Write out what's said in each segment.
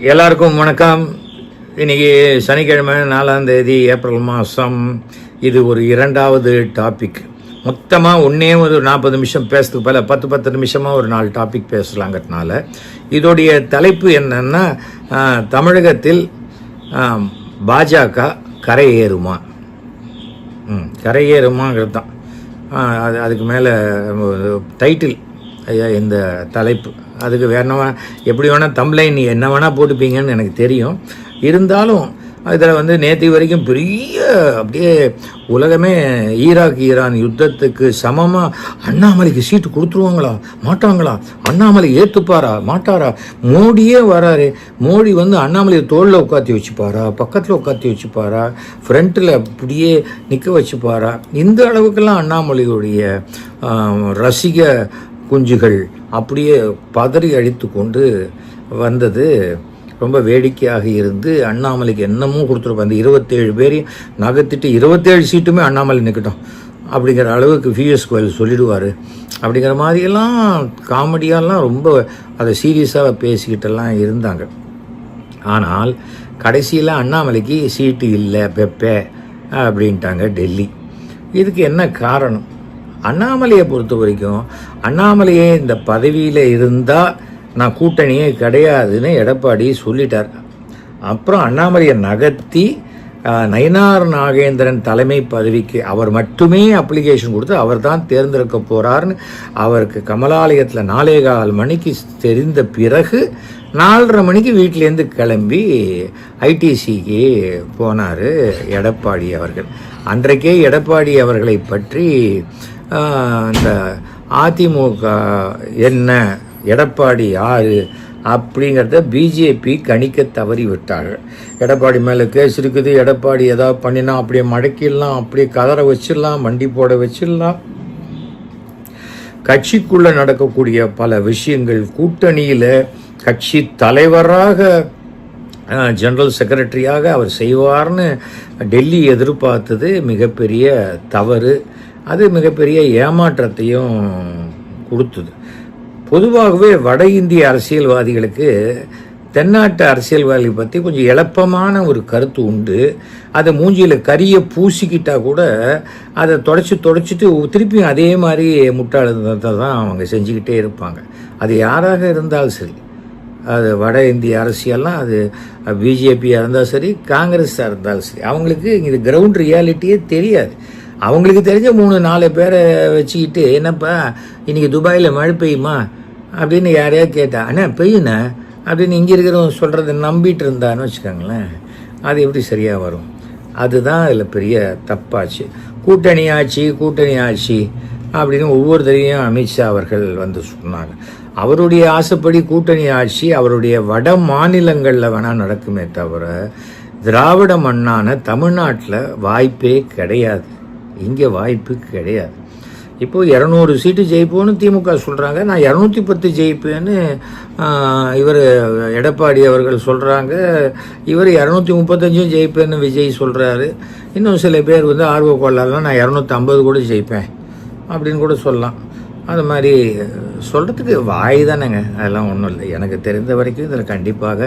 எல்லாருக்கும் வணக்கம். இன்னைக்கு சனிக்கிழமை 4ஆம் தேதி ஏப்ரல் மாதம். இது ஒரு இரண்டாவது டாபிக். மொத்தமாக ஒரு 40 நிமிஷம் பேசுறதுக்கு பல 10 நிமிஷமாக ஒரு 4 டாபிக் பேசலாங்கிறதுனால இதோடைய தலைப்பு என்னன்னா, தமிழகத்தில் பாஜக கரையேறுமா கரையேறுமாங்கிறது தான். அதுக்கு மேலே டைட்டில் இந்த தலைப்பு. அதுக்கு வேணா எப்படி வேணால் தம்ப்லைன் என்ன வேணால் போட்டுப்பீங்கன்னு எனக்கு தெரியும். இருந்தாலும் இதில் நேற்று வரைக்கும் பெரிய அப்படியே உலகமே ஈரான் யுத்தத்துக்கு சமமாக அண்ணாமலைக்கு சீட்டு கொடுத்துருவாங்களா மாட்டாங்களா, அண்ணாமலை ஏற்றுப்பாரா மாட்டாரா, மோடியே வராரு, மோடி அண்ணாமலையை தோளில் உட்காத்தி வச்சுப்பாரா, பக்கத்தில் உட்காத்தி வச்சுப்பாரா, ஃப்ரண்ட்டில் அப்படியே நிற்க வச்சுப்பாரா, இந்த அளவுக்கெல்லாம் அண்ணாமலையுடைய ரசிக குஞ்சுகள் அப்படியே பதறி அடித்து கொண்டு வந்தது ரொம்ப வேடிக்கையாக இருந்து, அண்ணாமலைக்கு என்னமோ கொடுத்துருப்போம். அந்த 27 பேரையும் நகர்த்திட்டு 27 சீட்டுமே அண்ணாமலை நிற்கட்டும் அப்படிங்கிற அளவுக்கு பிஎஸ் கோயில் சொல்லிடுவார் அப்படிங்கிற மாதிரியெல்லாம் காமெடியாலாம் ரொம்ப அதை சீரியஸாக பேசிக்கிட்டெல்லாம் இருந்தாங்க. ஆனால் கடைசியில் அண்ணாமலைக்கு சீட்டு இல்லை பெப்பே அப்படின்ட்டாங்க டெல்லி. இதுக்கு என்ன காரணம்? அண்ணாமலையை பொறுத்த வரைக்கும் அண்ணாமலையே இந்த பதவியில் இருந்தால் நான் கூட்டணியே கிடையாதுன்னு எடப்பாடி சொல்லிட்டார். அப்புறம் அண்ணாமலையை நகர்த்தி நயினார் நாகேந்திரன் தலைமை பதவிக்கு அவர் மட்டுமே அப்ளிகேஷன் கொடுத்து அவர் தான் தேர்ந்தெடுக்க போகிறார்னு அவருக்கு கமலாலயத்தில் 4:15 மணிக்கு தெரிந்த பிறகு 4:30 மணிக்கு வீட்டிலேருந்து கிளம்பி ஐடிசிக்கு போனார் எடப்பாடி அவர்கள். அன்றைக்கே எடப்பாடி அவர்களை பற்றி இந்த அதிமுக என்ன, எடப்பாடி யாரு அப்படிங்கிறத பிஜேபி கணிக்க தவறி விட்டார்கள். எடப்பாடி மேலே கேஸ் இருக்குது, எடப்பாடி ஏதாவது பண்ணினா அப்படியே மடக்கிடலாம், அப்படியே கதற வச்சிடலாம், மண்டி போட வச்சிடலாம். கட்சிக்குள்ளே நடக்கக்கூடிய பல விஷயங்கள், கூட்டணியில் கட்சி தலைவராக ஜெனரல் செக்ரட்டரியாக அவர் செய்வார்னு டெல்லி எதிர்பார்த்தது மிகப்பெரிய தவறு. அது மிகப்பெரிய ஏமாற்றத்தையும் கொடுத்தது. பொதுவாகவே வட இந்திய அரசியல்வாதிகளுக்கு தென்னாட்டு அரசியல்வாதிகளை பற்றி கொஞ்சம் எளப்பமான ஒரு கருத்து உண்டு. அதை மூஞ்சியில் கரியை பூசிக்கிட்டா கூட அதை தொடச்சிட்டு திருப்பியும் அதே மாதிரி முட்டாளத்தை தான் அவங்க செஞ்சுக்கிட்டே இருப்பாங்க. அது யாராக இருந்தாலும் சரி, அது வட இந்திய அரசியல்லாம், அது பிஜேபியாக இருந்தாலும் சரி, காங்கிரஸாக இருந்தாலும் சரி, அவங்களுக்கு இது கிரவுண்ட் ரியாலிட்டியே தெரியாது. அவங்களுக்கு தெரிஞ்ச 3-4 பேரை வச்சுக்கிட்டு, என்னப்பா இன்றைக்கி துபாயில் மழை பெய்யுமா அப்படின்னு யாரையா கேட்டா, அண்ணா பெய்யுண்ணா அப்படின்னு இங்கே இருக்கிறவங்க சொல்கிறத நம்பிட்டு இருந்தான்னு வச்சுக்கோங்களேன், அது எப்படி சரியாக வரும்? அதுதான் இதில் பெரிய தப்பாச்சு. கூட்டணி ஆட்சி அப்படின்னு ஒவ்வொரு தடையும் அமித்ஷா அவர்கள் சொன்னாங்க. அவருடைய ஆசைப்படி கூட்டணி ஆட்சி அவருடைய வட மாநிலங்களில் வேணால் நடக்குமே தவிர திராவிட மண்ணான தமிழ்நாட்டில் வாய்ப்பே கிடையாது. இங்கே வாய்ப்பு கிடையாது. இப்போது 200 சீட்டு ஜெயிப்போன்னு திமுக சொல்கிறாங்க. நான் 210 ஜெயிப்பேன்னு இவர் எடப்பாடி அவர்கள் சொல்கிறாங்க. இவர் 235 ஜெயிப்பேன்னு விஜய் சொல்கிறாரு. இன்னும் சில பேர் ஆர்வ கொள்ளலாம், நான் 250 கூட ஜெயிப்பேன் அப்படின்னு கூட சொல்லலாம். அது மாதிரி சொல்கிறதுக்கு வாய் தானேங்க, அதெல்லாம் ஒன்றும் இல்லை. எனக்கு தெரிந்த வரைக்கும் இதில் கண்டிப்பாக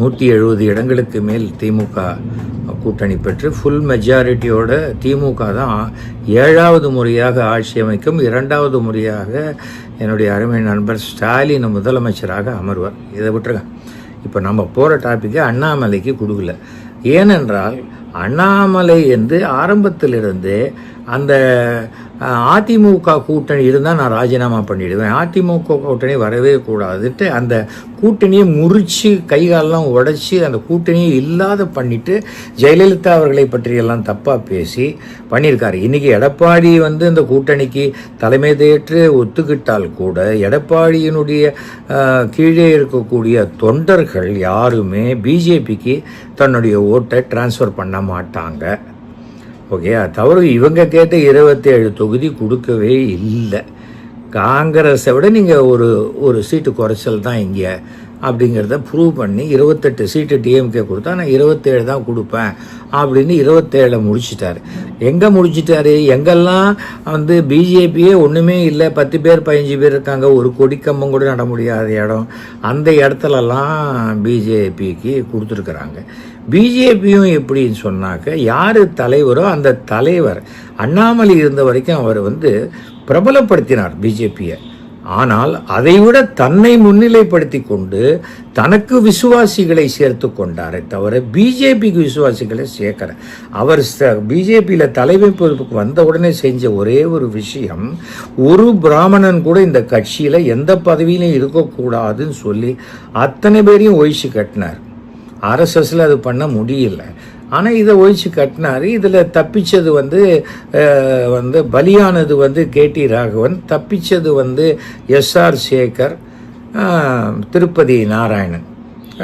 170 இடங்களுக்கு மேல் திமுக கூட்டணி பெற்று ஃபுல் மெஜாரிட்டியோட திமுக தான் 7வது முறையாக ஆட்சி அமைக்கும். 2வது முறையாக என்னுடைய அருமை நண்பர் ஸ்டாலின் முதலமைச்சராக அமர்வார். இதை விட்டுருங்க. இப்போ நம்ம போகிற டாப்பிக்கை அண்ணாமலைக்கு கொடுக்கல. ஏனென்றால் அண்ணாமலை என்று ஆரம்பத்திலிருந்து அந்த அதிமுக கூட்டணி இருந்தால் நான் ராஜினாமா பண்ணிடுவேன், அதிமுக கூட்டணி வரவே கூடாதுட்டு அந்த கூட்டணியை முறித்து கைகாலெல்லாம் உடைச்சி அந்த கூட்டணியை இல்லாத பண்ணிட்டு ஜெயலலிதா அவர்களை பற்றியெல்லாம் தப்பாக பேசி பண்ணியிருக்காரு. இன்றைக்கி எடப்பாடி இந்த கூட்டணிக்கு தலைமை தேற்று ஒத்துக்கிட்டால் கூட எடப்பாடியினுடைய கீழே இருக்கக்கூடிய தொண்டர்கள் யாருமே பிஜேபிக்கு தன்னுடைய ஓட்டை டிரான்ஸ்ஃபர் பண்ண மாட்டாங்க. ஓகே, தவிர இவங்க கேட்ட 27 தொகுதி கொடுக்கவே இல்லை. காங்கிரஸை விட நீங்கள் ஒரு சீட்டு குறைச்சல் தான் இங்கே அப்படிங்கிறத ப்ரூவ் பண்ணி 28 சீட்டு டிஎம்கே கொடுத்தா நான் 27 தான் கொடுப்பேன் அப்படின்னு 27 முடிச்சிட்டாரு. எங்கே முடிச்சிட்டாரு? எங்கெல்லாம் வந்து பிஜேபியே ஒன்றுமே இல்லை, 10 பேர் 15 பேர் இருக்காங்க, ஒரு கொடி கம்பம் கூட நட முடியாத இடம், அந்த இடத்துலலாம் பிஜேபிக்கு கொடுத்துருக்குறாங்க. பிஜேபியும் எப்படின்னு சொன்னாக்க, யார் தலைவரோ அந்த தலைவர் அண்ணாமலை இருந்த வரைக்கும் அவர் வந்து பிரபலப்படுத்தினார் பிஜேபியை. ஆனால் அதைவிட தன்னை முன்னிலைப்படுத்தி கொண்டு தனக்கு விசுவாசிகளை சேர்த்து கொண்டாரே தவிர பிஜேபிக்கு விசுவாசிகளை சேர்க்கிற அவர் பிஜேபியில் தலைமை பொறுப்புக்கு வந்த உடனே செஞ்ச ஒரே ஒரு விஷயம், ஒரு பிராமணன் கூட இந்த கட்சியில் எந்த பதவியிலும் இருக்கக்கூடாதுன்னு சொல்லி அத்தனை பேரையும் ஒழிச்சு கட்டினார். ஆர்எஸ்எஸ்ல அது பண்ண முடியல, ஆனால் இதை ஒழிச்சு கட்டினார். இதில் தப்பிச்சது வந்து பலியானது வந்து கேடி ராகவன், தப்பிச்சது வந்து எஸ்ஆர் சேகர், திருப்பதி நாராயணன்.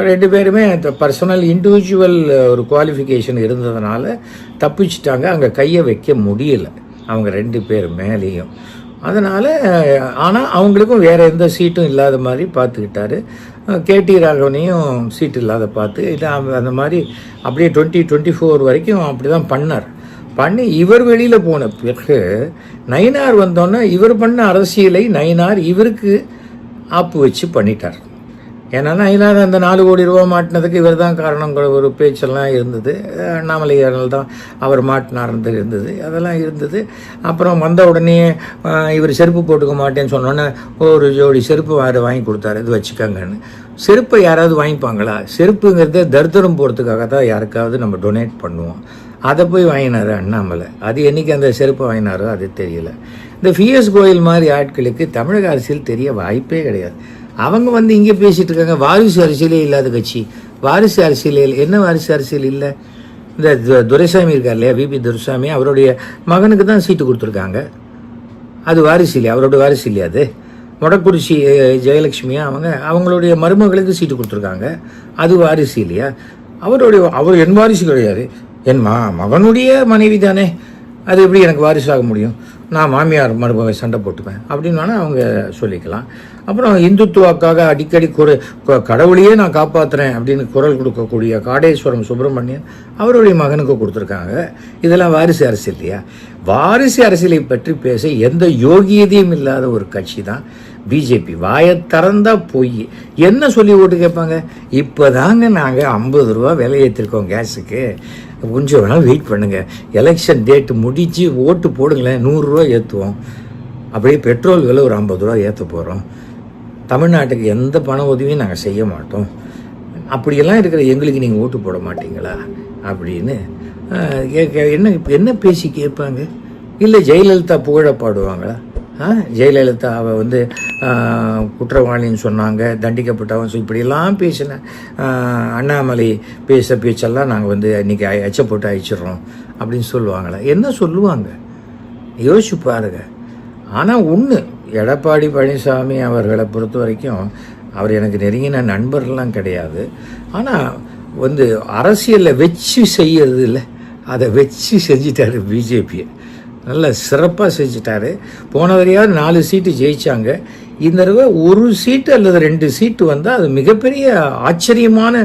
2 பேருமே பர்சனல் இண்டிவிஜுவல் ஒரு குவாலிஃபிகேஷன் இருந்ததுனால தப்பிச்சிட்டாங்க. அங்கே கையை வைக்க முடியல அவங்க 2 பேர் மேலேயும். அதனால் ஆனால் அவங்களுக்கும் வேறு எந்த சீட்டும் இல்லாத மாதிரி பார்த்துக்கிட்டாரு. கேடி ராகவனையும் சீட்டு இல்லாத பார்த்து இது அந்த மாதிரி அப்படியே 2024 வரைக்கும் அப்படி தான் பண்ணி இவர் வெளியில் போன பிறகு நயினார் வந்தோன்னே இவர் பண்ண அரசியலை நயினார் இவருக்கு ஆப்பு வச்சு பண்ணிட்டார். ஏன்னா நயினார் அந்த 4 கோடி ரூபா மாட்டினதுக்கு இவர் தான் காரணம் ஒரு பேச்செல்லாம் இருந்தது. அண்ணாமலையாரில் தான் அவர் மாட்டினார்ன்றது இருந்தது, அதெல்லாம் இருந்தது. அப்புறம் வந்த உடனே இவர் செருப்பு போட்டுக்க மாட்டேன்னு சொன்னோன்னே ஒரு ஜோடி செருப்பு வாங்கி கொடுத்தாரு, இது வச்சுக்கங்கன்னு. செருப்பை யாராவது வாங்கிப்பாங்களா? செருப்புங்கிறத தரித்திரம் போகிறதுக்காக தான் யாருக்காவது நம்ம டொனேட் பண்ணுவோம். அதை போய் வாங்கினார் அண்ணாமலை. அது என்றைக்கு அந்த செருப்பை வாங்கினாரோ அது தெரியல. இந்த பிஎஸ் கோயல் மாதிரி ஆட்களுக்கு தமிழக அரசியல் தெரிய வாய்ப்பே கிடையாது. அவங்க வந்து இங்கே பேசிகிட்டு இருக்காங்க, வாரிசு அரசியலே இல்லாத கட்சி. வாரிசு அரசியல் என்ன? வாரிசு அரசியல் இல்லை. இந்த துரைசாமி இருக்கார் இல்லையா, விபி துரைசாமி, அவருடைய மகனுக்கு தான் சீட்டு கொடுத்துருக்காங்க. அது வாரிசு இல்லையா? அவரோட வாரிசு இல்லையா? அது மொடக்குறிச்சி ஜெயலட்சுமியா அவங்களுடைய மருமகளுக்கு சீட்டு கொடுத்துருக்காங்க. அது வாரிசு இல்லையா? அவர் என் வாரிசு கிடையாது, என் மகனுடைய மனைவி தானே. அது எப்படி எனக்கு வாரிசாக முடியும்? நான் மாமியார் மருமகை சண்டை போட்டுப்பேன் அப்படின்னு வேணால் அவங்க சொல்லிக்கலாம். அப்புறம் இந்துத்துவாக்காக அடிக்கடி கடவுளையே நான் காப்பாற்றுறேன் அப்படின்னு குரல் கொடுக்கக்கூடிய காடேஸ்வரம் சுப்பிரமணியன் அவருடைய மகனுக்கு கொடுத்துருக்காங்க. இதெல்லாம் வாரிசு அரசியல் இல்லையா? வாரிசு அரசியலை பற்றி பேச எந்த யோகியதையும் இல்லாத ஒரு கட்சி தான் பிஜேபி. வாயை திறந்தா போய் என்ன சொல்லி ஓட்டு கேட்பாங்க? இப்போ தாங்க நாங்கள் 50 ரூபா விலை ஏற்றிருக்கோம் கேஸுக்கு, கொஞ்சம் வேணாலும் வெயிட் பண்ணுங்கள், எலெக்ஷன் டேட்டு முடிச்சு ஓட்டு போடுங்களேன், 100 ரூபா ஏற்றுவோம், அப்படியே பெட்ரோல் விலை ஒரு 50 ரூபா ஏற்ற போகிறோம், தமிழ்நாட்டுக்கு எந்த பண உதவியும் நாங்கள் செய்ய மாட்டோம், அப்படியெல்லாம் இருக்கிற எங்களுக்கு நீங்கள் ஓட்டு போட மாட்டீங்களா அப்படின்னு என்ன பேசி கேட்பாங்க? இல்லை ஜெயலலிதா புகழ பாடுவாங்களா? ஜெயலலிதா அவள் குற்றவாளின்னு சொன்னாங்க, தண்டிக்கப்பட்டவன், இப்படியெல்லாம் பேசின அண்ணாமலை பேச்செல்லாம் நாங்கள் இன்றைக்கி அச்சை போட்டு அழிச்சிடுறோம் அப்படின்னு சொல்லுவாங்களா? என்ன சொல்லுவாங்க? யோசிச்சு பாருங்க. ஆனால் ஒன்று, எடப்பாடி பழனிசாமி அவர்களை பொறுத்த வரைக்கும் அவர் எனக்கு நெருங்கின நண்பர்கள்லாம் கிடையாது. ஆனால் அரசியலில் வச்சு செய்யறது இல்லை, அதை வச்சு செஞ்சிட்டாரு பிஜேபியை. நல்ல சிறப்பாக செஞ்சிட்டாரு. போன தடவையாவது 4 சீட்டு ஜெயித்தாங்க. இந்த தடவை 1 சீட்டு அல்லது 2 சீட்டு வந்தால் அது மிகப்பெரிய ஆச்சரியமான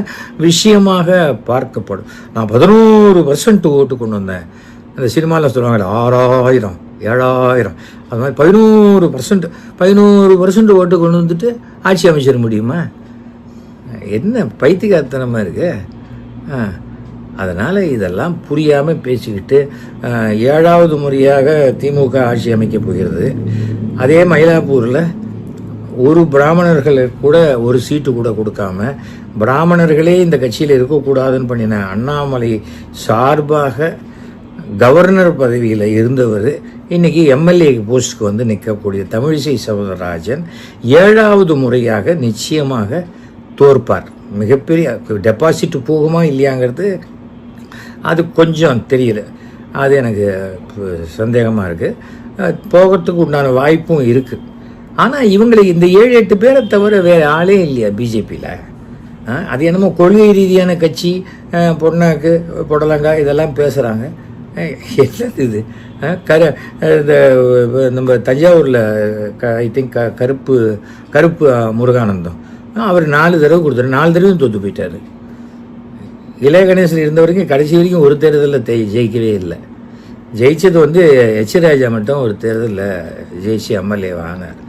விஷயமாக பார்க்கப்படும். நான் 11% ஓட்டு கொண்டு வந்தேன். அந்த சினிமாவில் சொல்லுவாங்க 6000 7000, அது மாதிரி 11% ஓட்டு கொண்டு வந்துட்டு ஆட்சி அமைச்சிட முடியுமா? என்ன பைத்தியக்காரத்தனமாக இருக்கு. அதனால் இதெல்லாம் புரியாமல் பேசிக்கிட்டு 7வது முறையாக திமுக ஆட்சி அமைக்கப் போகிறது. அதே மயிலாப்பூரில் ஒரு பிராமணர்கள் கூட ஒரு சீட்டு கூட கொடுக்காம பிராமணர்களே இந்த கட்சியில் இருக்கக்கூடாதுன்னு பண்ணின அண்ணாமலை சார்பாக கவர்னர் பதவியில் இருந்தவர் இன்றைக்கி எம்எல்ஏ போஸ்ட்டுக்கு நிற்கக்கூடிய தமிழிசை சவுந்தரராஜன் 7வது முறையாக நிச்சயமாக தோற்பார். மிகப்பெரிய டெபாசிட் போகுமா இல்லையாங்கிறது அது கொஞ்சம் தெரியல, அது எனக்கு சந்தேகமாக இருக்குது. போகிறதுக்கு உண்டான வாய்ப்பும் இருக்குது. ஆனால் இவங்களுக்கு இந்த 7-8 பேரை தவிர வேறு ஆளே இல்லையா பிஜேபியில்? அது என்னமோ கொள்கை ரீதியான கட்சி, பொன்னாக்கு புடலங்காய் இதெல்லாம் பேசுகிறாங்க. என்னது இது? இந்த நம்ம தஞ்சாவூரில் ஐ திங்க் கருப்பு முருகானந்தம் அவர் 4 தடவை கொடுத்தாரு, 4 தடவையும் தோற்று போயிட்டார். இளைய கணேசன் இருந்த வரைக்கும் கடைசி வரைக்கும் ஒரு தேர்தலில் ஜெயிக்கவே இல்லை. ஜெயிச்சது வந்து எச் ராஜா மட்டும் ஒரு தேர்தலில் ஜெயிச்சு எம்எல்ஏ வாங்கினார்.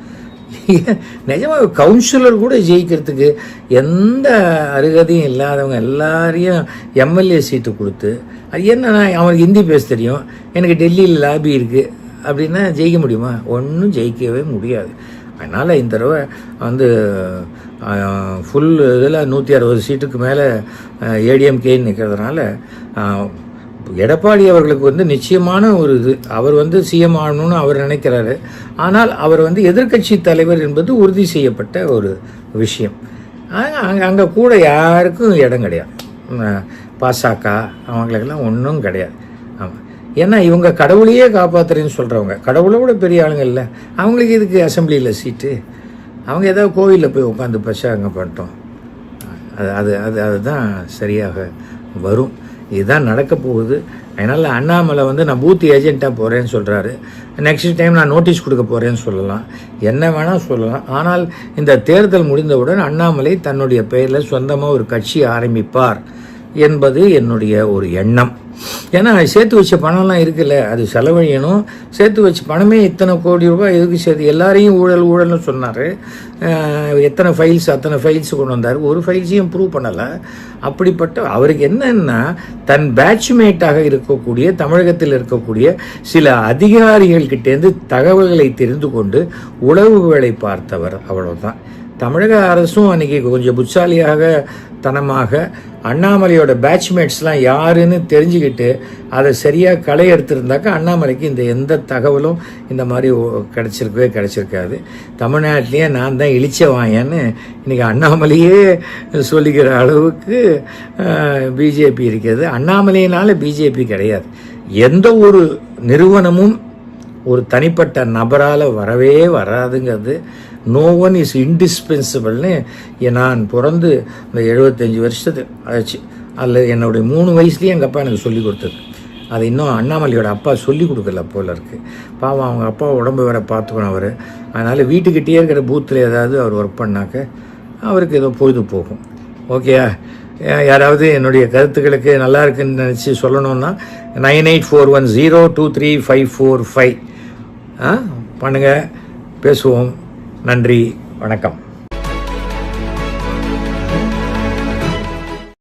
நிஜமாக கவுன்சிலர் கூட ஜெயிக்கிறதுக்கு எந்த அருகதையும் இல்லாதவங்க எல்லாரையும் எம்எல்ஏ சீட்டு கொடுத்து, அது என்னன்னா அவனுக்கு ஹிந்தி பேச தெரியும், எனக்கு டெல்லியில் லாபி இருக்குது அப்படின்னா ஜெயிக்க முடியுமா? ஒன்றும் ஜெயிக்கவே முடியாது. அதனால் இந்த தடவை வந்து ஃபுல் இதில் 160 சீட்டுக்கு மேலே ஏடிஎம்கேன்னு நிற்கிறதுனால எடப்பாடி அவர்களுக்கு வந்து நிச்சயமான ஒரு இது, அவர் வந்து சிஎம் ஆகணும்னு அவர் நினைக்கிறாரு. ஆனால் அவர் வந்து எதிர்க்கட்சி தலைவர் என்பது உறுதி செய்யப்பட்ட ஒரு விஷயம். அங்கே கூட யாருக்கும் இடம் கிடையாது. பாசக அவங்களுக்கெல்லாம் ஒன்றும் கிடையாது. ஆமாம், ஏன்னா இவங்க கடவுளையே காப்பாற்றுறேன்னு சொல்கிறவங்க, கடவுளை கூட பெரிய ஆளுங்க இல்லை, அவங்களுக்கு இதுக்கு அசம்பிளியில் சீட்டு, அவங்க ஏதாவது கோவிலில் போய் உட்காந்து பச்சாங்க பண்ணிட்டோம். அதுதான் சரியாக வரும். இதுதான் நடக்க போகுது. அதனால் அண்ணாமலை வந்து நான் பூத் ஏஜென்ட்டாக போகிறேன்னு சொல்கிறாரு. நெக்ஸ்ட் டைம் நான் நோட்டீஸ் கொடுக்க போகிறேன்னு சொல்லலாம், என்ன வேணால் சொல்லலாம். ஆனால் இந்த தேர்தல் முடிந்தவுடன் அண்ணாமலை தன்னுடைய பெயரில் சொந்தமாக ஒரு கட்சி ஆரம்பிப்பார் என்பது என்னுடைய ஒரு எண்ணம். ஏன்னா சேர்த்து வச்ச பணம்லாம் இருக்குல்ல, அது செலவழியணும். சேர்த்து வச்ச பணமே இத்தனை கோடி ரூபாய் எதுக்கு சேர்த்து? எல்லாரையும் ஊழல்னு சொன்னார். எத்தனை ஃபைல்ஸ், அத்தனை ஃபைல்ஸ் கொண்டு வந்தார், ஒரு ஃபைல்ஸையும் ப்ரூவ் பண்ணலை. அப்படிப்பட்ட அவருக்கு என்னன்னா, தன் பேட்ச்மேட்டாக இருக்கக்கூடிய தமிழகத்தில் இருக்கக்கூடிய சில அதிகாரிகள்கிட்டேருந்து தகவல்களை தெரிந்து கொண்டு உளவுகளை பார்த்தவர், அவ்வளவுதான். தமிழக அரசும் அன்றைக்கி கொஞ்சம் புட்சாலியாக தனமாக அண்ணாமலையோட பேட்ச்மேட்ஸ்லாம் யாருன்னு தெரிஞ்சுக்கிட்டு அதை சரியாக களை எடுத்திருந்தாக்கா அண்ணாமலைக்கு இந்த எந்த தகவலும் இந்த மாதிரி கிடைச்சிருக்காது. தமிழ்நாட்டிலேயே நான் தான் இழிச்சவாயன்னு இன்றைக்கி அண்ணாமலையே சொல்லிக்கிற அளவுக்கு பிஜேபி இருக்கிறது. அண்ணாமலையினால் பிஜேபி கிடையாது. எந்த ஒரு நிறுவனமும் ஒரு தனிப்பட்ட நபரால் வரவே வராதுங்கிறது. நோ ஒன் இஸ் இன்டிஸ்பென்சிபிள்னு நான் பிறந்து இந்த 75 வருஷத்து ஆச்சு. அதில் என்னுடைய 3 வயசுலேயே எங்கள் அப்பா எனக்கு சொல்லிக் கொடுத்தது. அது இன்னும் அண்ணாமலையோட அப்பா சொல்லிக் கொடுக்கல போல இருக்குது. பாவம், அவங்க அப்பா உடம்பு வேற பார்த்துக்கணும் அவர். அதனால் வீட்டுக்கிட்டே இருக்கிற பூத்தில் ஏதாவது அவர் ஒர்க் பண்ணாக்க அவருக்கு ஏதோ பொழுது போகும். ஓகேயா? யாராவது என்னுடைய கருத்துக்களுக்கு நல்லா இருக்குன்னு நினச்சி சொல்லணுன்னா 9841023545 பண்ணுங்கள், பேசுவோம். நன்றி, வணக்கம்.